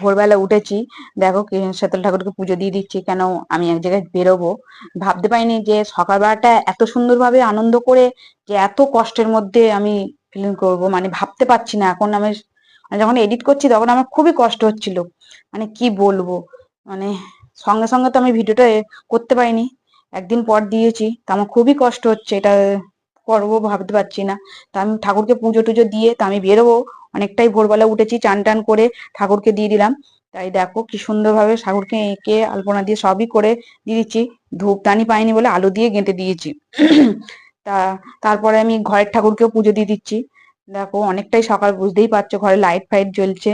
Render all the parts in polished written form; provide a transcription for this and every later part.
ভোরবেলা উঠেছি, দেখো শীতল ঠাকুরকে পুজো দিয়ে দিচ্ছি। কেন আমি এক জায়গায় বেরোবো, ভাবতে পারিনি যে সকালবেলাটা এত সুন্দরভাবে আনন্দ করে যে এত কষ্টের মধ্যে আমি ফিলিং করব, মানে ভাবতে পারছি না। এখন আমি যখন এডিট করছি তখন আমার খুবই কষ্ট হচ্ছিল, মানে কি বলবো। মানে সঙ্গে সঙ্গে তো আমি ভিডিওটা করতে পারিনি, একদিন পর দিয়েছি। তা আমার খুবই কষ্ট হচ্ছে, এটা করবো ভাবতে পারছি না। তা আমি ঠাকুরকে পুজো টুজো দিয়ে তা আমি বেরোবো। অনেকটাই ভোরবেলা উঠেছি, চান টান করে ঠাকুরকে দিয়ে দিলাম। তাই দেখো কি সুন্দরভাবে ঠাকুরকে এঁকে আলপনা দিয়ে সবই করে দিয়ে দিচ্ছি। ধূপদানি পাইনি বলে আলু দিয়ে গেঁথে দিয়েছি। তা তারপরে আমি ঘরের ঠাকুরকেও পুজো দিয়ে দিচ্ছি। দেখো অনেকটাই সকাল, বুঝতেই পারছো, ঘরে লাইট ফাইট জ্বলছে,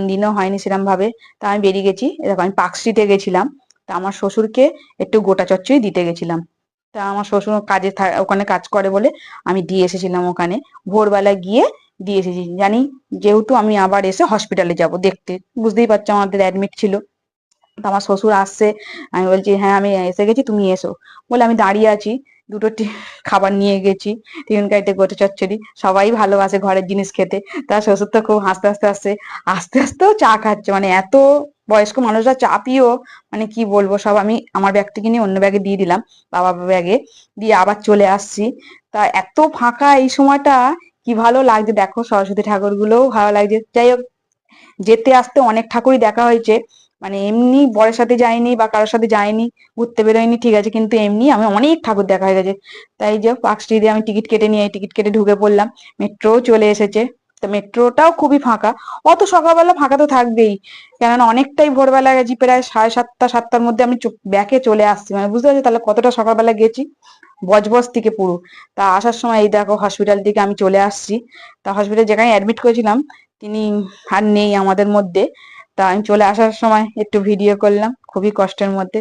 দিনও হয়নি সেরকম ভাবে। তা আমি বেরিয়ে গেছি, দেখো আমি পার্কস্ট্রিটে গেছিলাম। তা আমার শ্বশুরকে একটু গোটা চচ্চড়ি দিতে গেছিলাম। তা আমার শ্বশুর কাজে ওখানে কাজ করে বলে আমি দিয়ে এসেছিলাম ওখানে। ভোরবেলা গিয়ে দিয়ে এসেছি, জানি যেহেতু আমি আবার এসে হসপিটালে যাব দেখতে, বুঝতেই পারছো আমাদের অ্যাডমিট ছিল। তো আমার শ্বশুর আসছে, আমি বলছি হ্যাঁ আমি এসে গেছি, তুমি এসো বলে আমি দাঁড়িয়ে আছি। দুটো খাবার নিয়ে গেছি, টিফিন কাইটে গোটা চচ্চড়ি, সবাই ভালোবাসে ঘরের জিনিস খেতে। তার শ্বশুর তো খুব হাসতে হাসতে আসছে, আস্তে আস্তেও চা খাচ্ছে, মানে এত বয়স্ক মানুষরা চা পিও, মানে কি বলবো। সব আমি আমার ব্যাগ থেকে নিয়ে অন্য ব্যাগে দিয়ে দিলাম, বাবা ব্যাগে দিয়ে আবার চলে আসছি। তা এত ফাঁকা এই সময়টা, কি ভালো লাগছে দেখো, সরস্বতী ঠাকুর গুলোও ভালো লাগছে। যাই হোক, যেতে আসতে অনেক ঠাকুরই দেখা হয়েছে, মানে এমনি বরের সাথে যাইনি বা কারোর সাথে যাইনি, ঘুরতে বেরোয়নি ঠিক আছে, কিন্তু এমনি আমি অনেক ঠাকুর দেখা হয়ে গেছে। তাই যে পার্ক স্ট্রিটে আমি টিকিট কেটে নিয়ে টিকিট কেটে ঢুকে পড়লাম, মেট্রোও চলে এসেছে। তো মেট্রোটাও খুবই ফাঁকা, অত সকালবেলা ফাঁকা তো থাকবেই, কেননা অনেকটাই ভোরবেলা গেছি, প্রায় 7:30 মধ্যে আমি ব্যাকে চলে আসছি, মানে বুঝতে পারছি তাহলে কতটা সকালবেলা গেছি, বজবজ থেকে পুরো। তা আসার সময় এই দেখো হসপিটাল থেকে আমি চলে আসছি। তা হসপিটাল যেখানে অ্যাডমিট করেছিলাম তিনি আর নেই আমাদের মধ্যে। তা আমি চলে আসার সময় একটু ভিডিও করলাম, খুবই কষ্টের মধ্যে।